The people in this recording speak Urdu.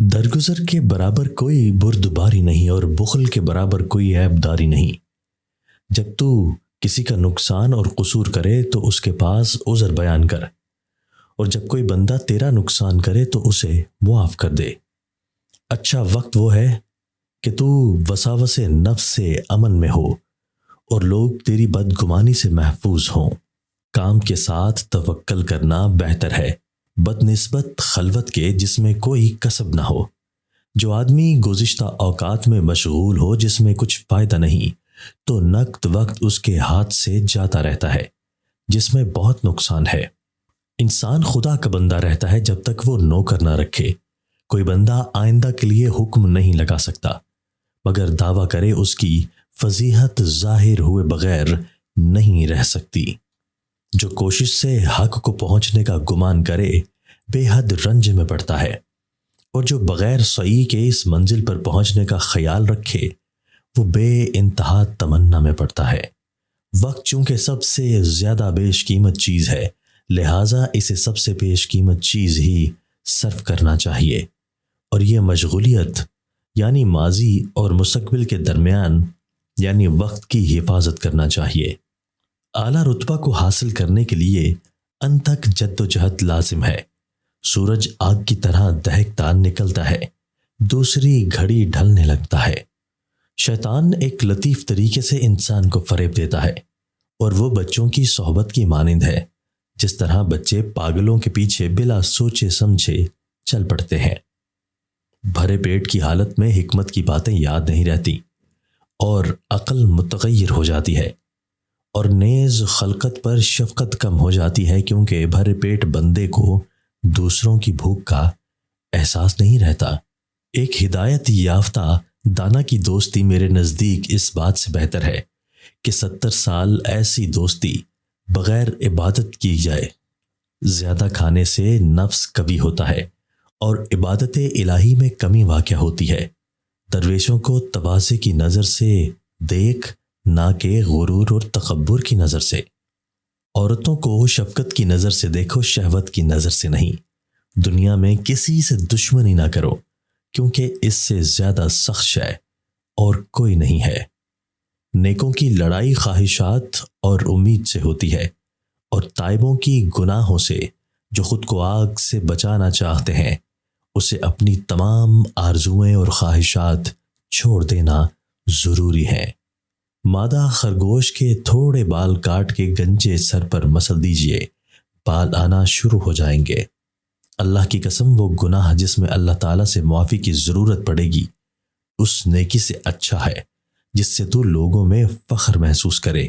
درگزر کے برابر کوئی بردباری نہیں اور بخل کے برابر کوئی عیبداری نہیں۔ جب تو کسی کا نقصان اور قصور کرے تو اس کے پاس عذر بیان کر، اور جب کوئی بندہ تیرا نقصان کرے تو اسے معاف کر دے۔ اچھا وقت وہ ہے کہ تو وساوس نفس سے امن میں ہو اور لوگ تیری بدگمانی سے محفوظ ہوں۔ کام کے ساتھ توکل کرنا بہتر ہے بدنسبت خلوت کے جس میں کوئی کسب نہ ہو۔ جو آدمی گزشتہ اوقات میں مشغول ہو جس میں کچھ فائدہ نہیں تو نقد وقت اس کے ہاتھ سے جاتا رہتا ہے جس میں بہت نقصان ہے۔ انسان خدا کا بندہ رہتا ہے جب تک وہ نوکر نہ رکھے۔ کوئی بندہ آئندہ کے لیے حکم نہیں لگا سکتا مگر دعویٰ کرے اس کی فضیحت ظاہر ہوئے بغیر نہیں رہ سکتی۔ جو کوشش سے حق کو پہنچنے کا گمان کرے بے حد رنج میں پڑتا ہے، اور جو بغیر سعی کے اس منزل پر پہنچنے کا خیال رکھے وہ بے انتہا تمنا میں پڑتا ہے۔ وقت چونکہ سب سے زیادہ بیش قیمت چیز ہے لہٰذا اسے سب سے بیش قیمت چیز ہی صرف کرنا چاہیے، اور یہ مشغولیت یعنی ماضی اور مستقبل کے درمیان یعنی وقت کی حفاظت کرنا چاہیے۔ اعلیٰ رتبہ کو حاصل کرنے کے لیے انتھک جد و جہد لازم ہے۔ سورج آگ کی طرح دہکتا نکلتا ہے، دوسری گھڑی ڈھلنے لگتا ہے۔ شیطان ایک لطیف طریقے سے انسان کو فریب دیتا ہے، اور وہ بچوں کی صحبت کی مانند ہے جس طرح بچے پاگلوں کے پیچھے بلا سوچے سمجھے چل پڑتے ہیں۔ بھرے پیٹ کی حالت میں حکمت کی باتیں یاد نہیں رہتی اور عقل متغیر ہو جاتی ہے، اور نیز خلقت پر شفقت کم ہو جاتی ہے کیونکہ بھرے پیٹ بندے کو دوسروں کی بھوک کا احساس نہیں رہتا۔ ایک ہدایت یافتہ دانا کی دوستی میرے نزدیک اس بات سے بہتر ہے کہ 70 سال ایسی دوستی بغیر عبادت کی جائے۔ زیادہ کھانے سے نفس قوی ہوتا ہے اور عبادت الہی میں کمی واقع ہوتی ہے۔ درویشوں کو تواضع کی نظر سے دیکھ نہ کہ غرور اور تکبر کی نظر سے۔ عورتوں کو شفقت کی نظر سے دیکھو، شہوت کی نظر سے نہیں۔ دنیا میں کسی سے دشمنی نہ کرو کیونکہ اس سے زیادہ سخت شے اور کوئی نہیں ہے۔ نیکوں کی لڑائی خواہشات اور امید سے ہوتی ہے، اور تائبوں کی گناہوں سے جو خود کو آگ سے بچانا چاہتے ہیں اسے اپنی تمام آرزوئیں اور خواہشات چھوڑ دینا ضروری ہے۔ مادہ خرگوش کے تھوڑے بال کاٹ کے گنجے سر پر مسل دیجئے، بال آنا شروع ہو جائیں گے۔ اللہ کی قسم وہ گناہ جس میں اللہ تعالیٰ سے معافی کی ضرورت پڑے گی اس نیکی سے اچھا ہے جس سے تو لوگوں میں فخر محسوس کرے۔